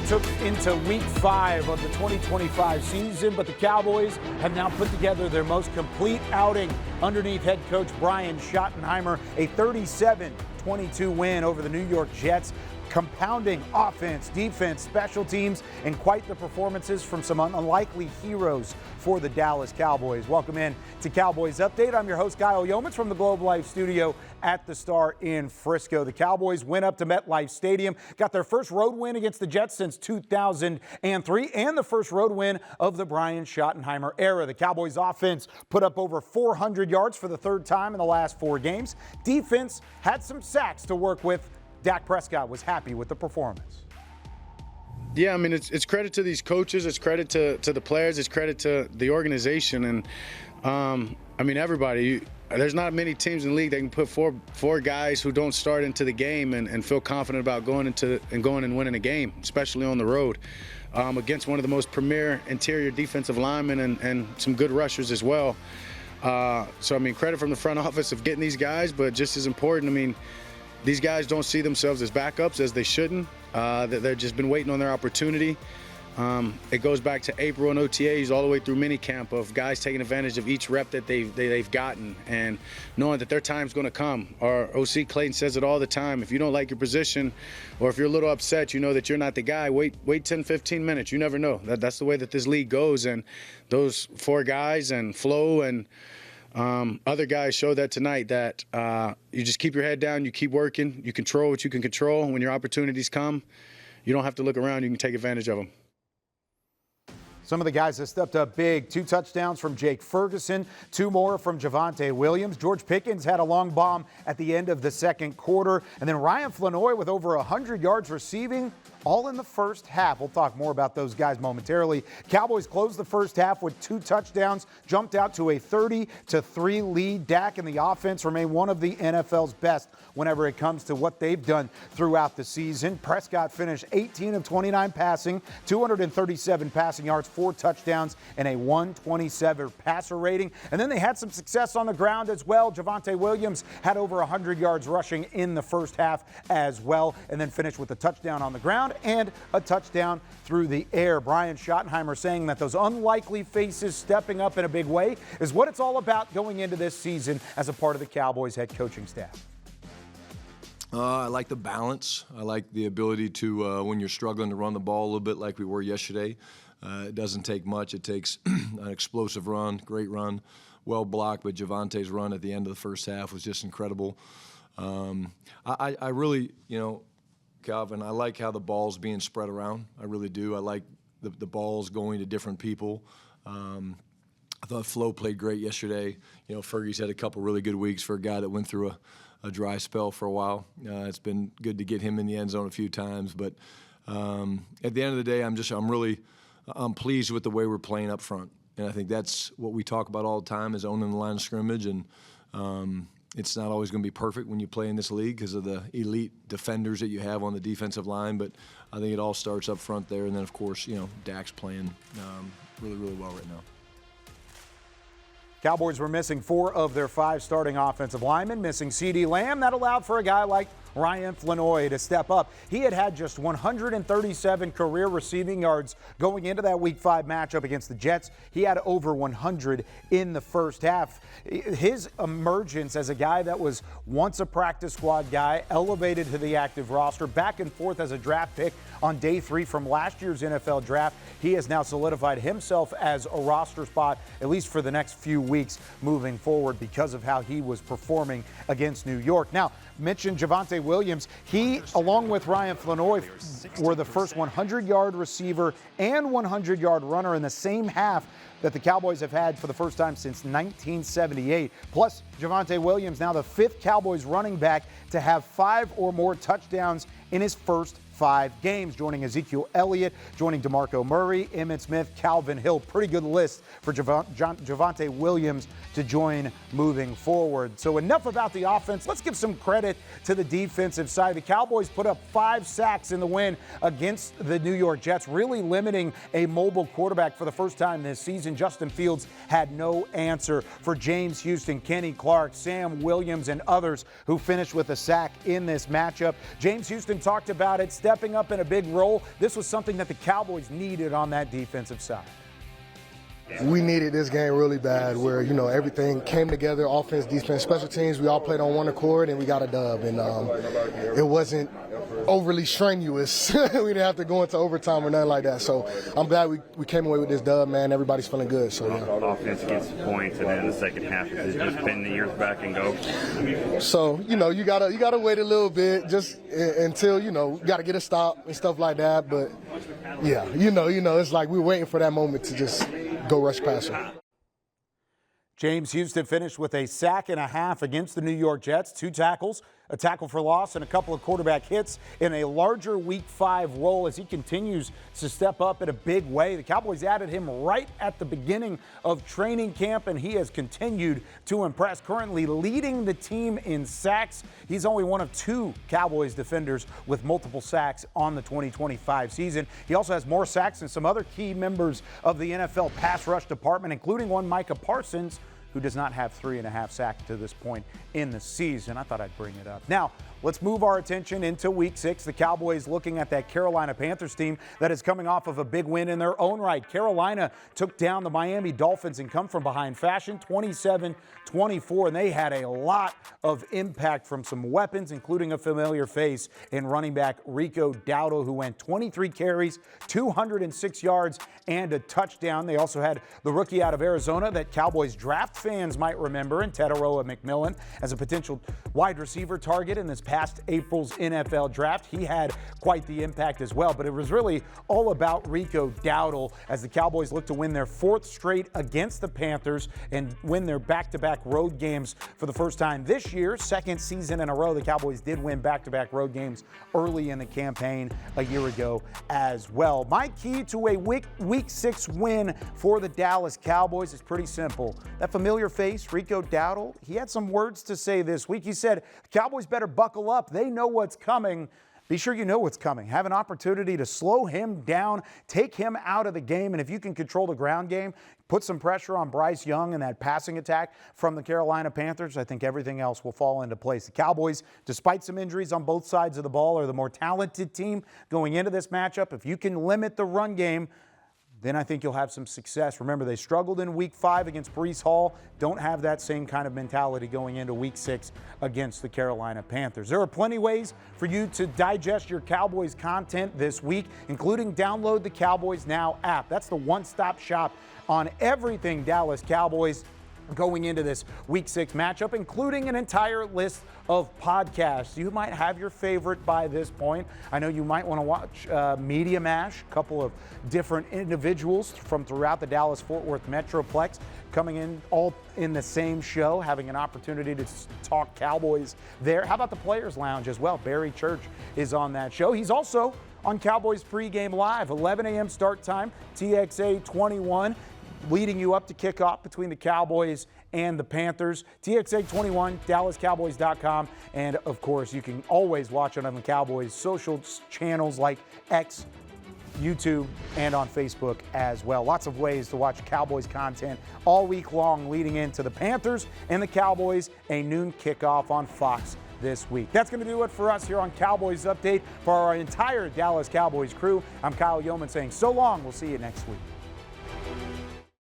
took into week 5 of the 2025 season, but the Cowboys have now put together their most complete outing underneath head coach Brian Schottenheimer, a 37-22 win over the New York Jets. Compounding offense, defense, special teams, and quite the performances from some unlikely heroes for the Dallas Cowboys. Welcome in to Cowboys Update. I'm your host, Kyle Youmans, from the Globe Life studio at the Star in Frisco. The Cowboys went up to MetLife Stadium, got their first road win against the Jets since 2003, and the first road win of the Brian Schottenheimer era. The Cowboys offense put up over 400 yards for the third time in the last 4 games. Defense had some sacks to work with. Dak Prescott was happy with the performance. Yeah, I mean, it's credit to these coaches, it's credit to the players, it's credit to the organization, and I mean, everybody. There's not many teams in the league that can put four guys who don't start into the game and feel confident about going and winning a game, especially on the road, against one of the most premier interior defensive linemen and some good rushers as well. So I mean, credit from the front office of getting these guys, but just as important, I mean, these guys don't see themselves as backups, as they shouldn't. They've just been waiting on their opportunity. It goes back to April and OTAs all the way through minicamp of guys taking advantage of each rep that they've gotten and knowing that their time's going to come. Our OC Clayton says it all the time. If you don't like your position or if you're a little upset, you know that you're not the guy. Wait 10, 15 minutes. You never know. That's the way that this league goes. And those 4 guys and Flo and other guys show that tonight, that you just keep your head down, you keep working, you control what you can control. When your opportunities come, you don't have to look around, you can take advantage of them. Some of the guys that stepped up big: 2 touchdowns from Jake Ferguson, 2 more from Javonte Williams. George Pickens had a long bomb at the end of the second quarter. And then Ryan Flanoy with over 100 yards receiving, all in the first half. We'll talk more about those guys momentarily. Cowboys closed the first half with 2 touchdowns, jumped out to a 30-3 lead. Dak and the offense remain one of the NFL's best whenever it comes to what they've done throughout the season. Prescott finished 18 of 29 passing, 237 passing yards, 4 touchdowns, and a 127 passer rating. And then they had some success on the ground as well. Javonte Williams had over 100 yards rushing in the first half as well, and then finished with a touchdown on the ground and a touchdown through the air. Brian Schottenheimer saying that those unlikely faces stepping up in a big way is what it's all about going into this season as a part of the Cowboys head coaching staff. I like the balance. I like the ability to, when you're struggling, to run the ball a little bit like we were yesterday. It doesn't take much. It takes an explosive run, great run, well blocked, but Javonte's run at the end of the first half was just incredible. I really, Calvin, I like how the ball's being spread around. I really do. I like the balls going to different people. I thought Flo played great yesterday. Fergie's had a couple really good weeks for a guy that went through a dry spell for a while. It's been good to get him in the end zone a few times. But at the end of the day, I'm pleased with the way we're playing up front. And I think that's what we talk about all the time, is owning the line of scrimmage. And it's not always going to be perfect when you play in this league because of the elite defenders that you have on the defensive line. But I think it all starts up front there. And then, of course, Dak's playing really, really well right now. Cowboys were missing 4 of their 5 starting offensive linemen, missing CeeDee Lamb. That allowed for a guy like Ryan Flanoy to step up. He had just 137 career receiving yards going into that Week 5 matchup against the Jets. He had over 100 in the first half. His emergence as a guy that was once a practice squad guy, elevated to the active roster, back and forth as a draft pick on day 3 from last year's NFL draft. He has now solidified himself as a roster spot, at least for the next few weeks moving forward, because of how he was performing against New York. Now, mentioned Javonte Williams. He, along with Ryan Flanoy, were the first 100-yard receiver and 100-yard runner in the same half that the Cowboys have had for the first time since 1978. Plus, Javonte Williams, now the 5th Cowboys running back to have 5 or more touchdowns in his first 5 games, joining Ezekiel Elliott, joining DeMarco Murray, Emmitt Smith, Calvin Hill. Pretty good list for Javonte Williams to join moving forward. So enough about the offense. Let's give some credit to the defensive side. The Cowboys put up 5 sacks in the win against the New York Jets, really limiting a mobile quarterback for the first time this season. season, Justin Fields had no answer for James Houston, Kenny Clark, Sam Williams, and others who finished with a sack in this matchup. James Houston talked about it, stepping up in a big role. This was something that the Cowboys needed on that defensive side. We needed this game really bad where, everything came together, offense, defense, special teams. We all played on one accord, and we got a dub. And it wasn't overly strenuous. We didn't have to go into overtime or nothing like that. So I'm glad we came away with this dub, man. Everybody's feeling good. So, yeah. Offense gets points, and then in the second half, it's just bend the ears back and go. So, you gotta wait a little bit just until, you got to get a stop and stuff like that. But, yeah, it's like we're waiting for that moment to just go rush passer. James Houston finished with a sack and a half against the New York Jets, 2 tackles, a tackle for loss, and a couple of quarterback hits in a larger Week 5 role as he continues to step up in a big way. The Cowboys added him right at the beginning of training camp, and he has continued to impress, currently leading the team in sacks. He's only one of 2 Cowboys defenders with multiple sacks on the 2025 season. He also has more sacks than some other key members of the NFL pass rush department, including one Micah Parsons, who does not have 3.5 sacks to this point in the season. I thought I'd bring it up. Now, let's move our attention into Week 6. The Cowboys looking at that Carolina Panthers team that is coming off of a big win in their own right. Carolina took down the Miami Dolphins in come-from-behind fashion, 27-24, and they had a lot of impact from some weapons, including a familiar face in running back Rico Dowdle, who went 23 carries, 206 yards, and a touchdown. They also had the rookie out of Arizona that Cowboys draft fans might remember, in Tetaroa McMillan, as a potential wide receiver target in this past April's NFL draft. He had quite the impact as well, but it was really all about Rico Dowdle as the Cowboys look to win their 4th straight against the Panthers and win their back-to-back road games for the first time this year. 2nd season in a row, the Cowboys did win back-to-back road games early in the campaign a year ago as well. My key to a Week 6 win for the Dallas Cowboys is pretty simple. That familiar face, Rico Dowdle, he had some words to say this week. He said, Cowboys better buckle up. They know what's coming. Be sure you know what's coming. Have an opportunity to slow him down, take him out of the game, and if you can control the ground game, put some pressure on Bryce Young and that passing attack from the Carolina Panthers, I think everything else will fall into place. The Cowboys, despite some injuries on both sides of the ball, are the more talented team going into this matchup. If you can limit the run game, then I think you'll have some success. Remember, they struggled in Week 5 against Breece Hall. Don't have that same kind of mentality going into Week 6 against the Carolina Panthers. There are plenty of ways for you to digest your Cowboys content this week, including download the Cowboys Now app. That's the one-stop shop on everything Dallas Cowboys going into this Week 6 matchup, including an entire list of podcasts. You might have your favorite by this point. I know you might want to watch Media Mash, a couple of different individuals from throughout the Dallas-Fort Worth Metroplex coming in all in the same show, having an opportunity to talk Cowboys there. How about the Players Lounge as well? Barry Church is on that show. He's also on Cowboys Pregame Live, 11 a.m. start time, TXA 21. Leading you up to kickoff between the Cowboys and the Panthers. TXA 21, DallasCowboys.com, and of course, you can always watch it on the Cowboys' social channels like X, YouTube, and on Facebook as well. Lots of ways to watch Cowboys content all week long leading into the Panthers and the Cowboys, a noon kickoff on Fox this week. That's going to do it for us here on Cowboys Update. For our entire Dallas Cowboys crew, I'm Kyle Youmans saying so long. We'll see you next week.